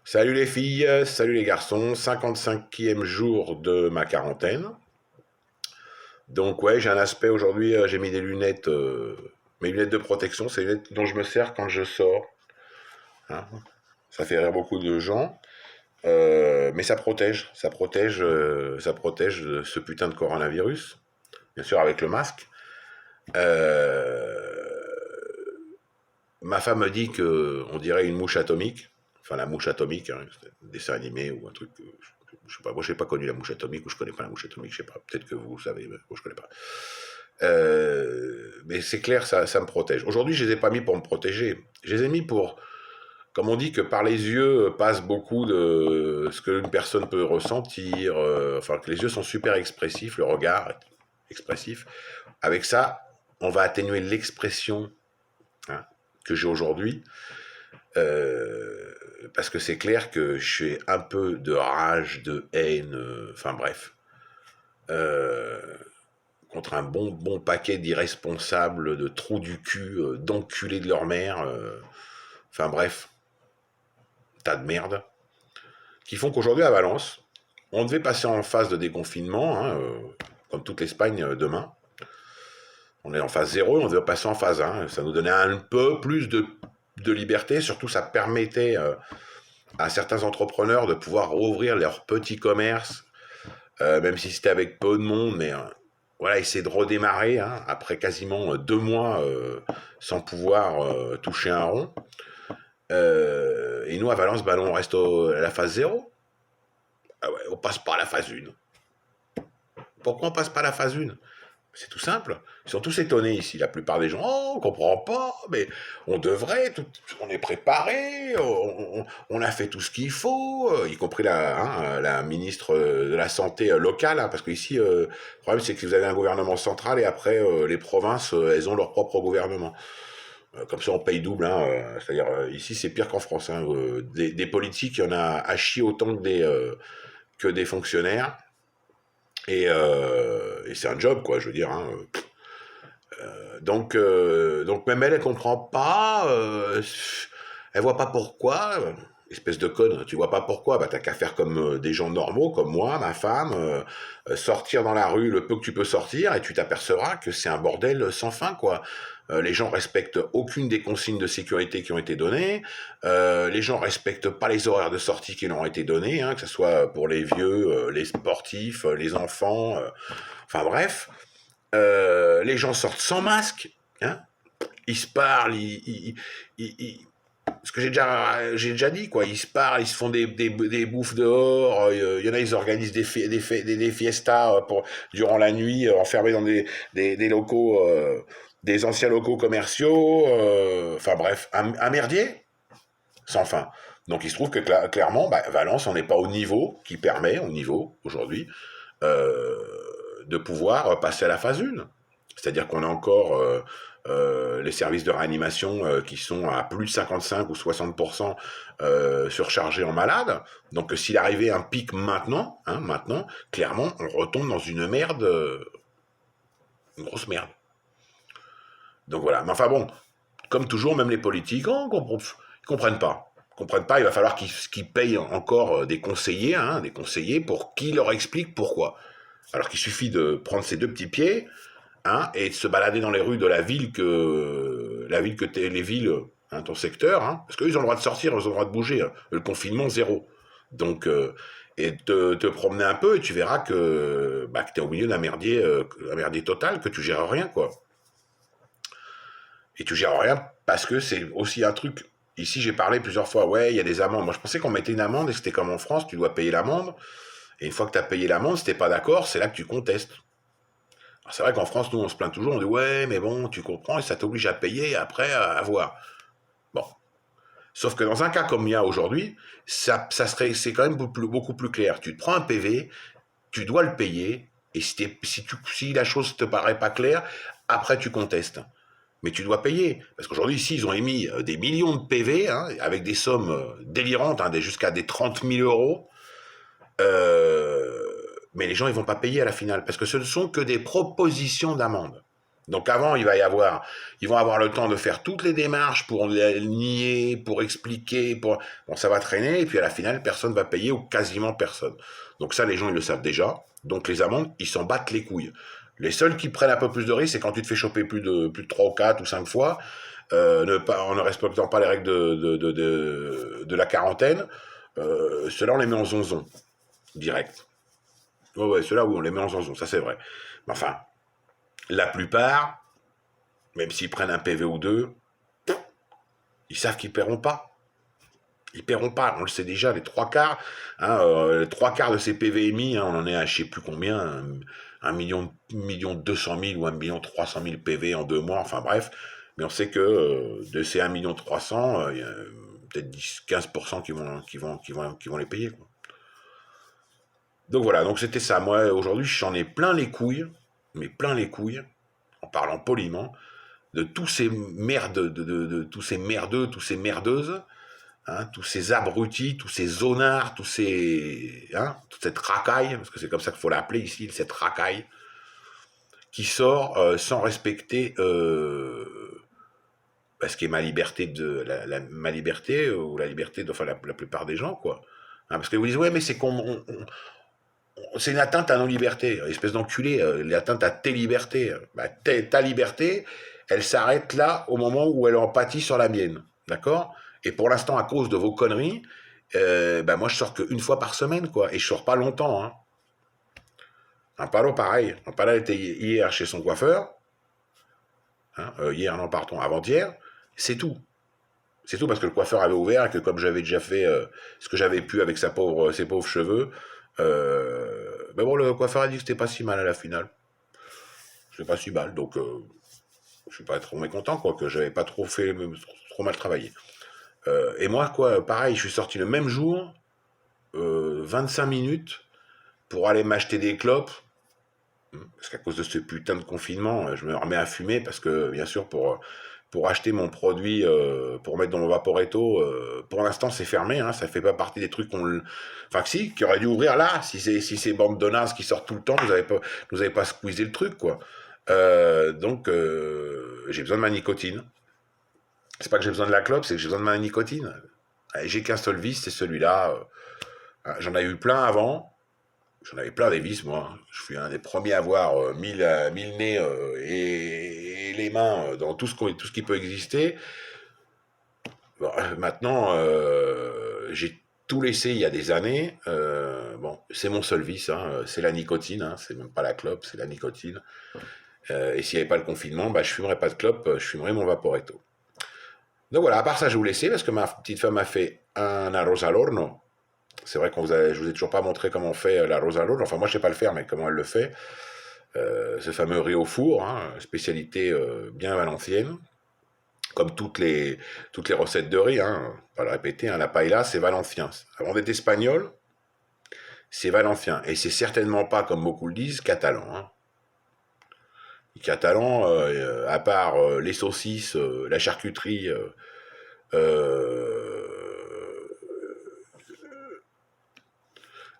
Salut les filles, salut les garçons, 55e jour de ma quarantaine. Donc ouais, j'ai un aspect aujourd'hui, j'ai mis des lunettes, mes lunettes de protection, c'est les lunettes dont je me sers quand je sors, hein. Ça fait rire beaucoup de gens, mais ça protège de ce putain de coronavirus, bien sûr avec le masque. Euh, Ma femme me dit que on dirait une mouche atomique, enfin la mouche atomique, hein, c'est un dessin animé ou un truc. Je sais pas, moi je n'ai pas connu la mouche atomique ou je connais pas la mouche atomique, je sais pas. Peut-être que vous savez, mais moi je connais pas. Mais c'est clair, ça me protège. Aujourd'hui, je les ai pas mis pour me protéger. Je les ai mis pour, comme on dit que par les yeux passe beaucoup de ce que une personne peut ressentir. Enfin, que les yeux sont super expressifs, le regard est expressif. Avec ça, on va atténuer l'expression, hein, que j'ai aujourd'hui. Euh, Parce que c'est clair que je suis un peu de rage, de haine, enfin bref, euh, contre un bon paquet d'irresponsables, de trous du cul, d'enculés de leur mère, enfin bref, tas de merde, qui font qu'aujourd'hui à Valence, on devait passer en phase de déconfinement, hein, comme toute l'Espagne demain. On est en phase 0 et on devait passer en phase 1. Ça nous donnait un peu plus de liberté, surtout ça permettait à certains entrepreneurs de pouvoir rouvrir leur petit commerce, même si c'était avec peu de monde, mais voilà, essayer de redémarrer, hein, après quasiment 2 mois sans pouvoir toucher un rond. Et nous, à Valence, bah, on reste à la phase 0. Ah ouais, on passe pas à la phase 1. Pourquoi on passe pas à la phase 1? C'est tout simple. Ils sont tous étonnés ici, la plupart des gens. Oh, on comprend pas, mais on devrait, on est préparé, on a fait tout ce qu'il faut, y compris la ministre de la Santé locale, hein, parce qu'ici, le problème c'est que vous avez un gouvernement central et après, les provinces, elles ont leur propre gouvernement. Comme ça, on paye double, hein, c'est-à-dire, ici, c'est pire qu'en France, hein, des politiques, il y en a à chier autant que des fonctionnaires. Et c'est un job, quoi, je veux dire, hein. Donc même elle comprend pas, elle voit pas pourquoi, espèce de conne, tu vois pas pourquoi, bah t'as qu'à faire comme des gens normaux, comme moi, ma femme, sortir dans la rue le peu que tu peux sortir, et tu t'apercevras que c'est un bordel sans fin, quoi. Les gens respectent aucune des consignes de sécurité qui ont été données, les gens respectent pas les horaires de sortie qui leur ont été donnés, hein, que ce soit pour les vieux, les sportifs, les enfants, enfin bref. Les gens sortent sans masque, hein. Ils se parlent, ce que j'ai déjà dit, quoi. Ils se parlent, ils se font des bouffes dehors. Il y en a, ils organisent des fiestas durant la nuit, enfermés dans des locaux, des anciens locaux commerciaux. Enfin bref, un merdier sans fin. Donc il se trouve que clairement, bah, Valence, on n'est pas au niveau qui permet, au niveau aujourd'hui, euh, de pouvoir passer à la phase 1. C'est-à-dire qu'on a encore les services de réanimation qui sont à plus de 55 ou 60% surchargés en malades. Donc s'il arrivait un pic maintenant, hein, maintenant, clairement, on retombe dans une merde, une grosse merde. Donc voilà. Mais enfin bon, comme toujours, même les politiques, ils comprennent pas. Ils comprennent pas, il va falloir qu'ils payent encore des conseillers, hein, des conseillers pour qu'ils leur expliquent pourquoi. Alors qu'il suffit de prendre ses deux petits pieds, hein, et de se balader dans les rues de les villes, hein, ton secteur, hein, parce qu'eux ils ont le droit de sortir, ils ont le droit de bouger, hein. Le confinement zéro. Donc et te promener un peu et tu verras que bah, que t'es au milieu d'un merdier total, que tu gères rien, quoi. Et tu gères rien parce que c'est aussi un truc. Ici, j'ai parlé plusieurs fois, ouais, il y a des amendes. Moi, je pensais qu'on mettait une amende et c'était comme en France, tu dois payer l'amende. Et une fois que tu as payé l'amende, si t'es pas d'accord, c'est là que tu contestes. Alors, c'est vrai qu'en France, nous, on se plaint toujours, on dit, ouais, mais bon, tu comprends, et ça t'oblige à payer et après à voir. Bon. Sauf que dans un cas comme il y a aujourd'hui, c'est quand même beaucoup plus clair. Tu te prends un PV, tu dois le payer, et si la chose te paraît pas claire, après tu contestes. Mais tu dois payer. Parce qu'aujourd'hui, ici, ils ont émis des millions de PV, hein, avec des sommes délirantes, hein, jusqu'à des 30 000 euros. Mais les gens, ils vont pas payer à la finale. Parce que ce ne sont que des propositions d'amende. Donc avant, ils vont avoir le temps de faire toutes les démarches pour nier, pour expliquer, bon, ça va traîner, et puis à la finale, personne va payer, ou quasiment personne. Donc ça, les gens, ils le savent déjà. Donc les amendes, ils s'en battent les couilles. Les seuls qui prennent un peu plus de risques, c'est quand tu te fais choper plus de 3 ou 4 ou 5 fois, en ne respectant pas les règles de la quarantaine, ceux-là, on les met en zonzon, direct. Ouais, ceux-là, oui, on les met en zonzon, ça c'est vrai. Mais enfin, la plupart, même s'ils prennent un PV ou deux, ils savent qu'ils paieront pas. Ils paieront pas, on le sait déjà, les trois quarts, hein, les trois quarts de ces PV émis, hein, on en est à je sais plus combien, 1 200 000 ou 1 300 000 PV en 2 mois, enfin bref, mais on sait que de ces 1 300 000, il y a peut-être 10-15% qui vont les payer, quoi. Donc voilà, donc c'était ça. Moi, aujourd'hui, j'en ai plein les couilles, mais plein les couilles, en parlant poliment, de tous ces merdes, de tous ces merdeux, tous ces merdeuses, hein, tous ces abrutis, tous ces zonards, toute cette racaille, parce que c'est comme ça qu'il faut l'appeler ici, cette racaille, qui sort sans respecter ce qui est ma liberté, ma liberté, ou la liberté de la plupart des gens, quoi. Hein, parce que vous dites, ouais, mais c'est une atteinte à nos libertés, espèce d'enculé, l'atteinte à tes libertés. Bah, ta liberté, elle s'arrête là au moment où elle empathie sur la mienne, d'accord? Et pour l'instant, à cause de vos conneries, moi je sors qu'une fois par semaine, quoi, et je sors pas longtemps, hein. Un palo pareil, un palo était hier chez son coiffeur, hein, hier non pardon, avant-hier, c'est tout. C'est tout parce que le coiffeur avait ouvert et que comme j'avais déjà fait ce que j'avais pu avec ses pauvres cheveux, bon, le coiffeur a dit que c'était pas si mal à la finale. C'est pas si mal, donc je suis pas trop mécontent, quoi, que j'avais pas trop mal travaillé. Et moi, quoi, pareil, je suis sorti le même jour, 25 minutes, pour aller m'acheter des clopes, parce qu'à cause de ce putain de confinement, je me remets à fumer, parce que, bien sûr, pour acheter mon produit, pour mettre dans mon Vaporetto, pour l'instant, c'est fermé, hein, ça fait pas partie des trucs enfin, si, qui aurait dû ouvrir là, si ces bandes de nazes qui sortent tout le temps, vous avez pas squeezé le truc, quoi. Donc, j'ai besoin de ma nicotine. C'est pas que j'ai besoin de la clope, c'est que j'ai besoin de ma nicotine. J'ai qu'un seul vice, c'est celui-là. J'en ai eu plein avant. J'en avais plein des vices, moi. Je suis un des premiers à avoir mille nez et les mains dans tout ce qui peut exister. Bon, maintenant, j'ai tout laissé il y a des années. Bon, c'est mon seul vice, hein, c'est la nicotine. Hein, c'est même pas la clope, c'est la nicotine. Et s'il n'y avait pas le confinement, je fumerais pas de clope, je fumerais mon Vaporetto. Donc voilà, à part ça, je vais vous laisser parce que ma petite femme a fait un arroz al horno. C'est vrai je vous ai toujours pas montré comment on fait l'arroz al horno. Enfin, moi, je sais pas le faire, mais comment elle le fait. Ce fameux riz au four, hein, spécialité bien valencienne. Comme toutes les recettes de riz, hein, pas le répéter, hein, la paella, c'est valencien. Avant d'être espagnol, c'est valencien. Et c'est certainement pas, comme beaucoup le disent, catalan. Hein. Les catalans, à part les saucisses, la charcuterie,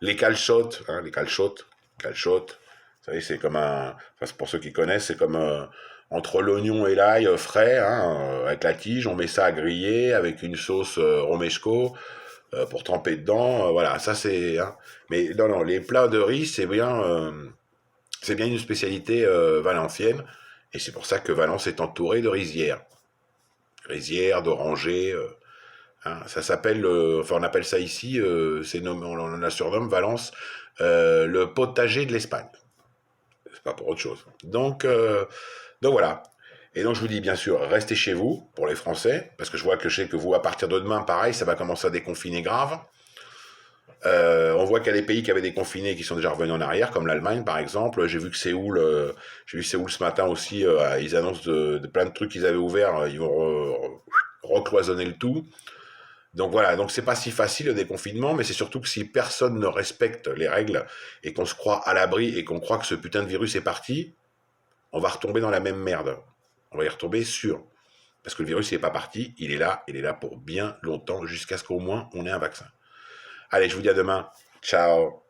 les calchotes, hein, calchotes, vous savez, c'est comme enfin, pour ceux qui connaissent, c'est comme entre l'oignon et l'ail frais, hein, avec la tige, on met ça à griller avec une sauce romesco pour tremper dedans, voilà, ça c'est, hein. Mais non, les plats de riz, c'est bien une spécialité valencienne, et c'est pour ça que Valence est entourée de rizières, d'orangers. Hein, ça s'appelle, enfin on appelle ça ici, on la surnomme Valence, le potager de l'Espagne. C'est pas pour autre chose. Donc voilà. Et donc je vous dis bien sûr, restez chez vous pour les Français, parce que je sais que vous, à partir de demain, pareil, ça va commencer à déconfiner grave. On voit qu'il y a des pays qui avaient déconfiné qui sont déjà revenus en arrière, comme l'Allemagne par exemple. J'ai vu Séoul ce matin aussi, ils annoncent de plein de trucs qu'ils avaient ouverts, ils vont recloisonner le tout. Donc voilà, donc c'est pas si facile le déconfinement, mais c'est surtout que si personne ne respecte les règles et qu'on se croit à l'abri et qu'on croit que ce putain de virus est parti, on va retomber dans la même merde. On va y retomber sûr. Parce que le virus n'est pas parti, il est là pour bien longtemps, jusqu'à ce qu'au moins on ait un vaccin. Allez, je vous dis à demain. Ciao.